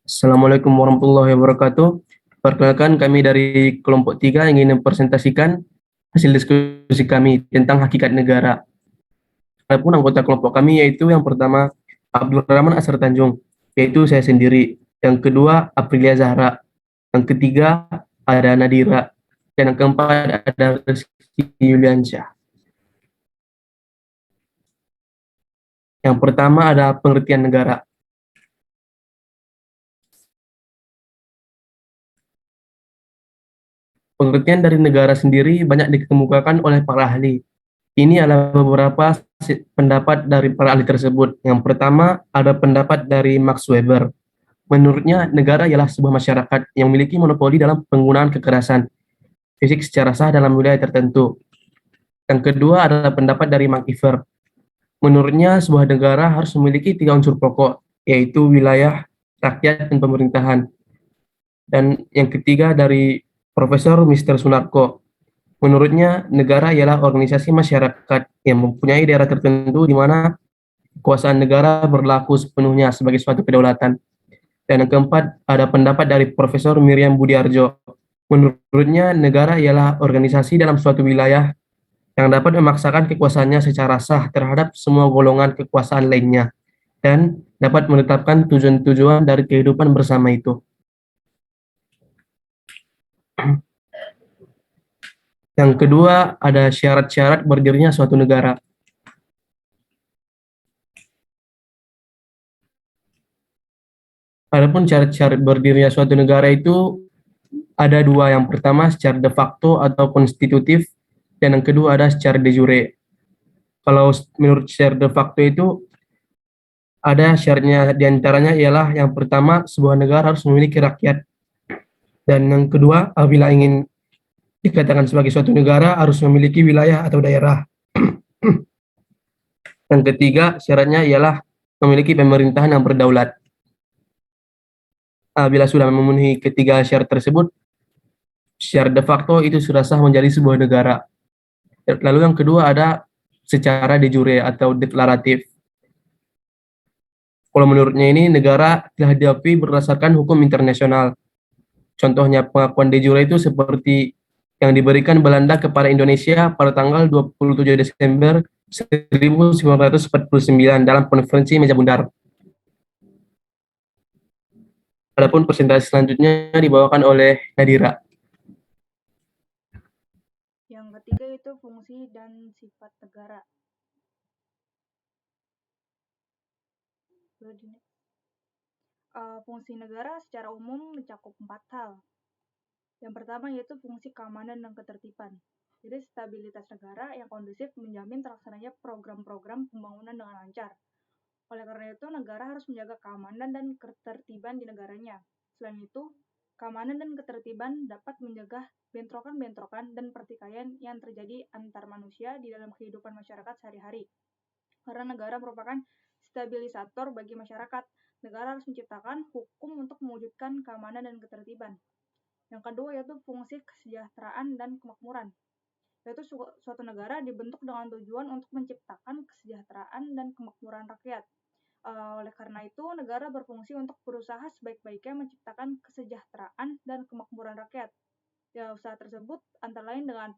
Assalamualaikum warahmatullahi wabarakatuh. Perkenalkan kami dari kelompok 3 yang ingin mempresentasikan hasil diskusi kami tentang hakikat negara. Adapun anggota kelompok kami yaitu yang pertama Abdurrahman Asar Tanjung, yaitu saya sendiri. Yang kedua Aprilia Zahra. Yang ketiga ada Nadira. Dan yang keempat ada Rizky Yuliansyah. Yang pertama ada pengertian negara. Pengertian dari negara sendiri banyak dikemukakan oleh para ahli. Ini adalah beberapa pendapat dari para ahli tersebut. Yang pertama, ada pendapat dari Max Weber. Menurutnya, negara ialah sebuah masyarakat yang memiliki monopoli dalam penggunaan kekerasan fisik secara sah dalam wilayah tertentu. Yang kedua adalah pendapat dari McIver. Menurutnya, sebuah negara harus memiliki 3 unsur pokok, yaitu wilayah, rakyat, dan pemerintahan. Dan yang ketiga dari Profesor Mr. Sunarko. Menurutnya, negara ialah organisasi masyarakat yang mempunyai daerah tertentu di mana kekuasaan negara berlaku sepenuhnya sebagai suatu kedaulatan. Dan yang keempat, ada pendapat dari Profesor Miriam Budiarjo. Menurutnya, negara ialah organisasi dalam suatu wilayah yang dapat memaksakan kekuasaannya secara sah terhadap semua golongan kekuasaan lainnya dan dapat menetapkan tujuan-tujuan dari kehidupan bersama itu. Yang kedua, ada syarat-syarat berdirinya suatu negara. Adapun syarat-syarat berdirinya suatu negara itu ada dua. Yang pertama secara de facto atau konstitutif, dan yang kedua ada secara de jure. Kalau menurut secara de facto itu ada syaratnya, diantaranya ialah yang pertama sebuah negara harus memiliki rakyat, dan yang kedua apabila ingin dikatakan sebagai suatu negara harus memiliki wilayah atau daerah. Yang ketiga syaratnya ialah memiliki pemerintahan yang berdaulat. Bila sudah memenuhi ketiga syarat tersebut, secara de facto itu sudah sah menjadi sebuah negara. Lalu yang kedua ada secara de jure atau deklaratif. Kalau menurutnya ini negara telah diakui berdasarkan hukum internasional. Contohnya pengakuan de jure itu seperti yang diberikan Belanda kepada Indonesia pada tanggal 27 Desember 1949 dalam konferensi Meja Bundar. Adapun presentasi selanjutnya dibawakan oleh Nadira. Yang ketiga itu fungsi dan sifat negara. Fungsi negara secara umum mencakup 4 hal. Yang pertama yaitu fungsi keamanan dan ketertiban. Jadi stabilitas negara yang kondusif menjamin terlaksananya program-program pembangunan dengan lancar. Oleh karena itu, negara harus menjaga keamanan dan ketertiban di negaranya. Selain itu, keamanan dan ketertiban dapat menjaga bentrokan-bentrokan dan pertikaian yang terjadi antar manusia di dalam kehidupan masyarakat sehari-hari. Karena negara merupakan stabilisator bagi masyarakat, negara harus menciptakan hukum untuk mewujudkan keamanan dan ketertiban. Yang kedua yaitu fungsi kesejahteraan dan kemakmuran, yaitu suatu negara dibentuk dengan tujuan untuk menciptakan kesejahteraan dan kemakmuran rakyat. Oleh karena itu, negara berfungsi untuk berusaha sebaik-baiknya menciptakan kesejahteraan dan kemakmuran rakyat. Ya, usaha tersebut antara lain dengan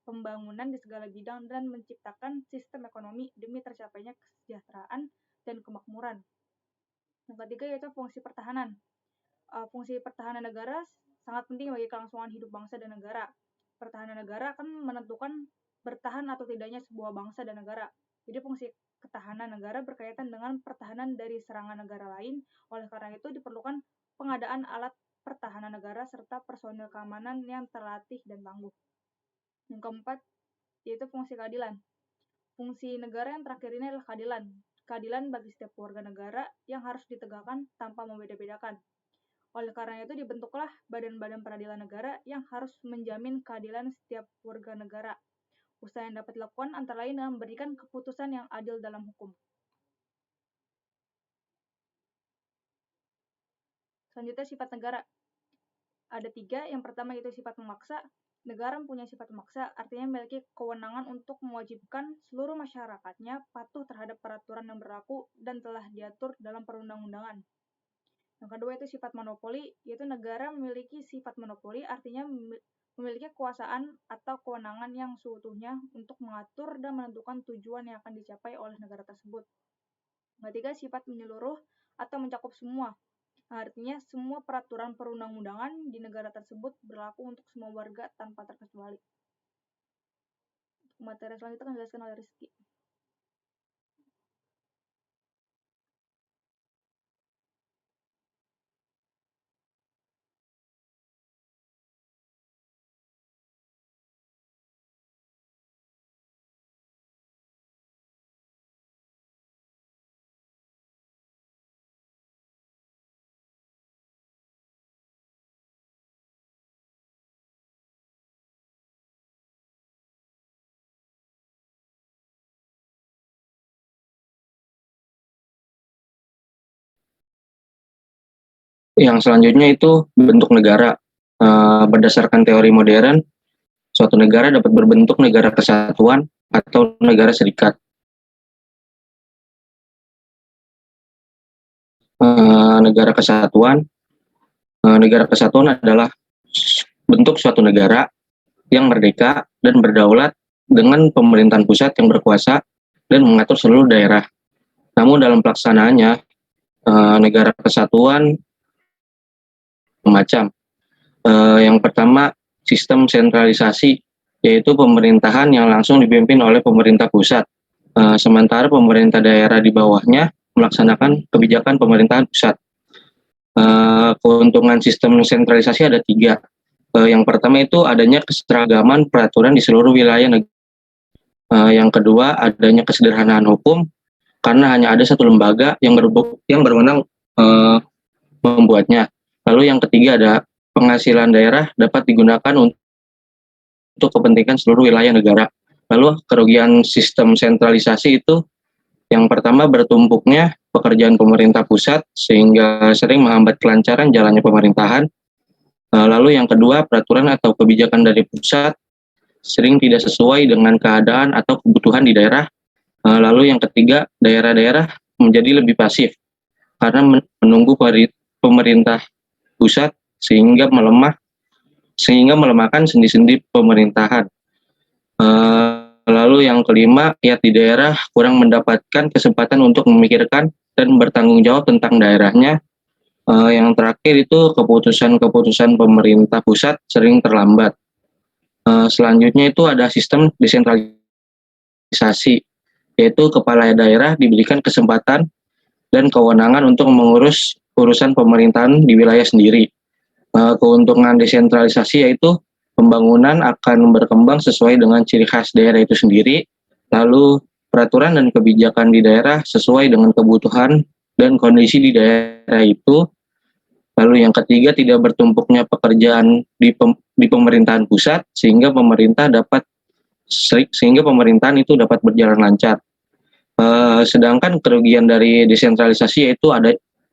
pembangunan di segala bidang dan menciptakan sistem ekonomi demi tercapainya kesejahteraan dan kemakmuran. Yang ketiga yaitu fungsi pertahanan. Fungsi pertahanan negara sangat penting bagi kelangsungan hidup bangsa dan negara. Pertahanan negara akan menentukan bertahan atau tidaknya sebuah bangsa dan negara. Jadi fungsi ketahanan negara berkaitan dengan pertahanan dari serangan negara lain. Oleh karena itu diperlukan pengadaan alat pertahanan negara serta personil keamanan yang terlatih dan tangguh. Yang keempat yaitu fungsi keadilan. Fungsi negara yang terakhir ini adalah keadilan. Keadilan bagi setiap warga negara yang harus ditegakkan tanpa membeda-bedakan. Oleh karena itu dibentuklah badan-badan peradilan negara yang harus menjamin keadilan setiap warga negara. Usaha yang dapat dilakukan antara lain dengan memberikan keputusan yang adil dalam hukum. Selanjutnya sifat negara. Ada 3, yang pertama yaitu sifat memaksa. Negara mempunyai sifat memaksa, artinya memiliki kewenangan untuk mewajibkan seluruh masyarakatnya patuh terhadap peraturan yang berlaku dan telah diatur dalam perundang-undangan. Yang kedua itu sifat monopoli, yaitu negara memiliki sifat monopoli, artinya memiliki kekuasaan atau kewenangan yang seutuhnya untuk mengatur dan menentukan tujuan yang akan dicapai oleh negara tersebut. Yang ketiga, sifat menyeluruh atau mencakup semua. Artinya semua peraturan perundang-undangan di negara tersebut berlaku untuk semua warga tanpa terkecuali. Materi selanjutnya akan dijelaskan oleh Rizky. Yang selanjutnya itu bentuk negara. Berdasarkan teori modern, suatu negara dapat berbentuk negara kesatuan atau negara serikat. Negara kesatuan adalah bentuk suatu negara yang merdeka dan berdaulat dengan pemerintahan pusat yang berkuasa dan mengatur seluruh daerah. Namun dalam pelaksanaannya, negara kesatuan macam. Yang pertama, sistem sentralisasi, yaitu pemerintahan yang langsung dipimpin oleh pemerintah pusat, sementara pemerintah daerah di bawahnya melaksanakan kebijakan pemerintahan pusat. Keuntungan sistem sentralisasi ada 3. Yang pertama itu adanya keseragaman peraturan di seluruh wilayah negara. Yang kedua, adanya kesederhanaan hukum, karena hanya ada satu lembaga yang berwenang membuatnya. Lalu yang ketiga, ada penghasilan daerah dapat digunakan untuk kepentingan seluruh wilayah negara. Lalu kerugian sistem sentralisasi itu yang pertama, bertumpuknya pekerjaan pemerintah pusat sehingga sering menghambat kelancaran jalannya pemerintahan. Lalu yang kedua, peraturan atau kebijakan dari pusat sering tidak sesuai dengan keadaan atau kebutuhan di daerah. Lalu yang ketiga, daerah-daerah menjadi lebih pasif karena menunggu pemerintah pusat sehingga melemahkan sendi-sendi pemerintahan. Lalu yang kelima, rakyat di daerah kurang mendapatkan kesempatan untuk memikirkan dan bertanggung jawab tentang daerahnya. Yang terakhir itu keputusan-keputusan pemerintah pusat sering terlambat. Selanjutnya itu ada sistem desentralisasi, yaitu kepala daerah diberikan kesempatan dan kewenangan untuk mengurus urusan pemerintahan di wilayah sendiri. Keuntungan desentralisasi yaitu pembangunan akan berkembang sesuai dengan ciri khas daerah itu sendiri, lalu peraturan dan kebijakan di daerah sesuai dengan kebutuhan dan kondisi di daerah itu. Lalu yang ketiga, tidak bertumpuknya pekerjaan di pemerintahan pusat sehingga pemerintahan itu dapat berjalan lancar. Sedangkan kerugian dari desentralisasi yaitu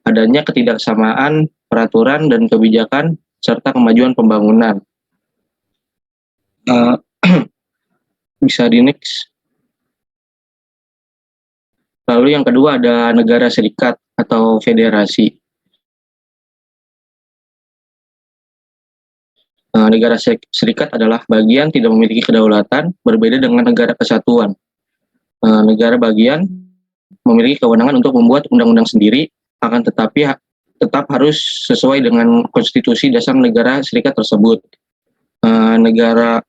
adanya ketidaksamaan peraturan dan kebijakan serta kemajuan pembangunan. Bisa di next. Lalu yang kedua ada negara serikat atau federasi. Negara serikat adalah bagian tidak memiliki kedaulatan, berbeda dengan negara kesatuan. Negara bagian memiliki kewenangan untuk membuat undang-undang sendiri, akan tetapi tetap harus sesuai dengan konstitusi dasar negara serikat tersebut. Negara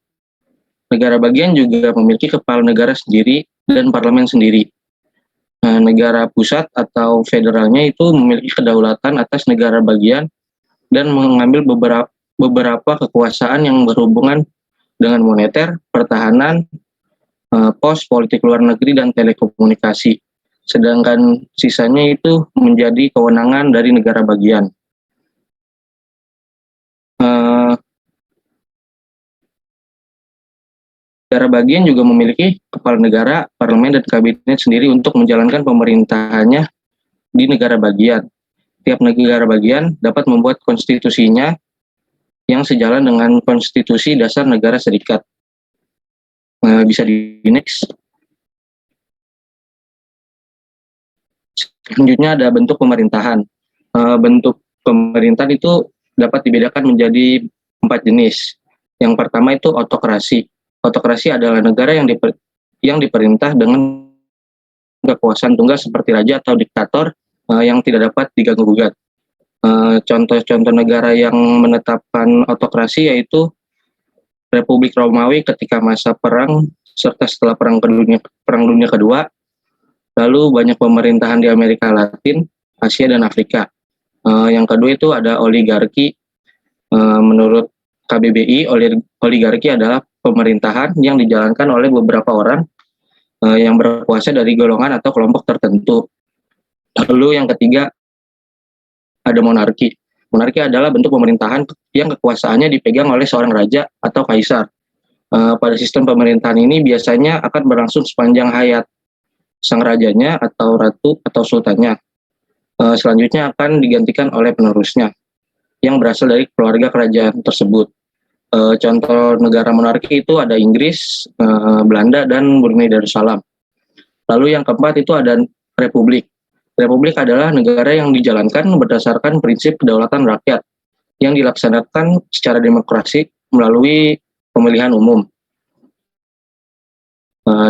bagian juga memiliki kepala negara sendiri dan parlemen sendiri. Negara pusat atau federalnya itu memiliki kedaulatan atas negara bagian dan mengambil beberapa kekuasaan yang berhubungan dengan moneter, pertahanan, pos, politik luar negeri, dan telekomunikasi. Sedangkan sisanya itu menjadi kewenangan dari negara bagian. Negara bagian juga memiliki kepala negara, parlemen, dan kabinet sendiri untuk menjalankan pemerintahannya di negara bagian. Tiap negara bagian dapat membuat konstitusinya yang sejalan dengan konstitusi dasar negara serikat. Bisa di next. Selanjutnya ada bentuk pemerintahan. Bentuk pemerintahan itu dapat dibedakan menjadi 4 jenis. Yang pertama itu autokrasi. Autokrasi adalah negara yang diperintah dengan kekuasaan tunggal seperti raja atau diktator yang tidak dapat diganggu-gugat. Contoh-contoh negara yang menetapkan autokrasi yaitu Republik Romawi ketika masa perang serta setelah Perang Dunia Kedua. Lalu banyak pemerintahan di Amerika Latin, Asia, dan Afrika. Yang kedua itu ada oligarki. Menurut KBBI, oligarki adalah pemerintahan yang dijalankan oleh beberapa orang yang berkuasa dari golongan atau kelompok tertentu. Lalu yang ketiga ada monarki. Monarki adalah bentuk pemerintahan yang kekuasaannya dipegang oleh seorang raja atau kaisar. Pada sistem pemerintahan ini biasanya akan berlangsung sepanjang hayat sang rajanya atau ratu atau sultannya. Selanjutnya akan digantikan oleh penerusnya yang berasal dari keluarga kerajaan tersebut. Contoh negara monarki itu ada Inggris, Belanda, dan Brunei Darussalam. Lalu yang keempat itu ada republik. Republik adalah negara yang dijalankan berdasarkan prinsip kedaulatan rakyat yang dilaksanakan secara demokrasi melalui pemilihan umum.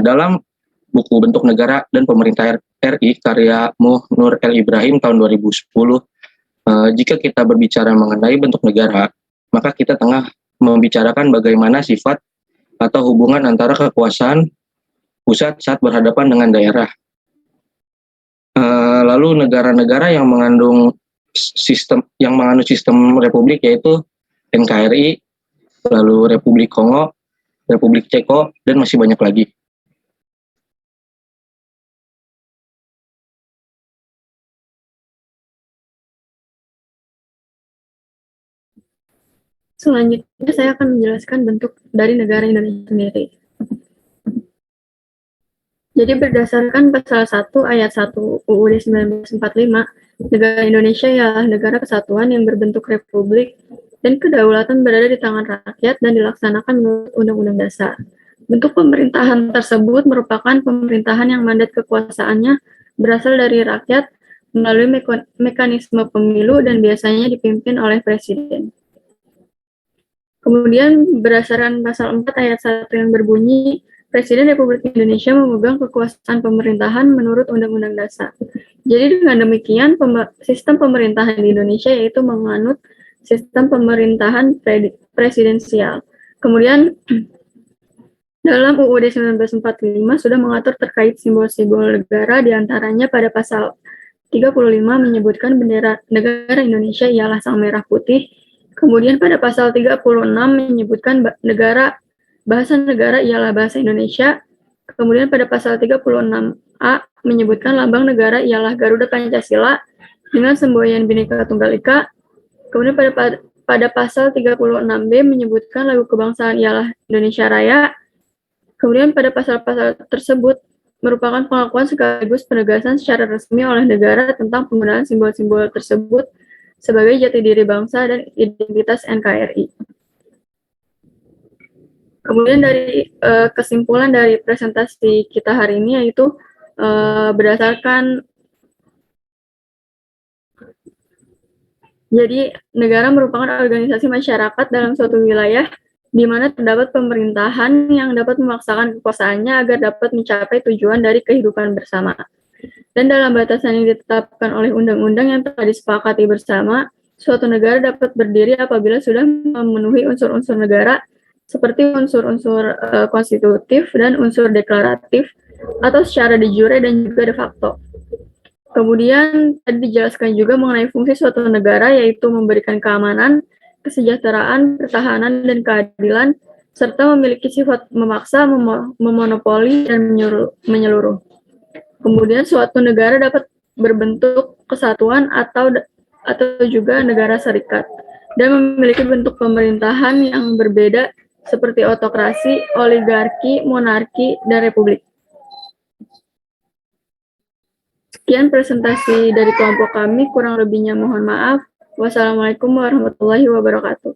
Dalam buku Bentuk Negara dan Pemerintah RI karya Muh Nur El Ibrahim tahun 2010, jika kita berbicara mengenai bentuk negara, maka kita tengah membicarakan bagaimana sifat atau hubungan antara kekuasaan pusat saat berhadapan dengan daerah. Lalu negara-negara yang menganut sistem republik yaitu NKRI, lalu Republik Kongo, Republik Ceko, dan masih banyak lagi. Selanjutnya saya akan menjelaskan bentuk dari negara Indonesia sendiri. Jadi berdasarkan pasal 1 ayat 1 UUD 1945, negara Indonesia ialah negara kesatuan yang berbentuk republik dan kedaulatan berada di tangan rakyat dan dilaksanakan menurut Undang-Undang Dasar. Bentuk pemerintahan tersebut merupakan pemerintahan yang mandat kekuasaannya berasal dari rakyat melalui mekanisme pemilu dan biasanya dipimpin oleh presiden. Kemudian berdasarkan pasal 4 ayat 1 yang berbunyi, Presiden Republik Indonesia memegang kekuasaan pemerintahan menurut Undang-Undang Dasar. Jadi dengan demikian sistem pemerintahan di Indonesia yaitu menganut sistem pemerintahan presidensial. Kemudian dalam UUD 1945 sudah mengatur terkait simbol-simbol negara, diantaranya pada pasal 35 menyebutkan bendera negara Indonesia ialah sang merah putih. Kemudian pada pasal 36 menyebutkan bahasa negara ialah bahasa Indonesia. Kemudian pada pasal 36A menyebutkan lambang negara ialah Garuda Pancasila dengan semboyan Bhinneka Tunggal Ika. Kemudian pada pasal 36B menyebutkan lagu kebangsaan ialah Indonesia Raya. Kemudian pada pasal-pasal tersebut merupakan pengakuan sekaligus penegasan secara resmi oleh negara tentang penggunaan simbol-simbol tersebut sebagai jati diri bangsa dan identitas NKRI. Kemudian dari kesimpulan dari presentasi kita hari ini yaitu berdasarkan jadi negara merupakan organisasi masyarakat dalam suatu wilayah di mana terdapat pemerintahan yang dapat memaksakan kekuasaannya agar dapat mencapai tujuan dari kehidupan bersama. Dan dalam batasan yang ditetapkan oleh undang-undang yang telah disepakati bersama, suatu negara dapat berdiri apabila sudah memenuhi unsur-unsur negara seperti unsur-unsur konstitutif dan unsur deklaratif atau secara de jure dan juga de facto. Kemudian tadi dijelaskan juga mengenai fungsi suatu negara yaitu memberikan keamanan, kesejahteraan, pertahanan, dan keadilan, serta memiliki sifat memaksa, memonopoli, dan menyeluruh. Kemudian suatu negara dapat berbentuk kesatuan atau juga negara serikat dan memiliki bentuk pemerintahan yang berbeda seperti autokrasi, oligarki, monarki, dan republik. Sekian presentasi dari kelompok kami, kurang lebihnya mohon maaf. Wassalamualaikum warahmatullahi wabarakatuh.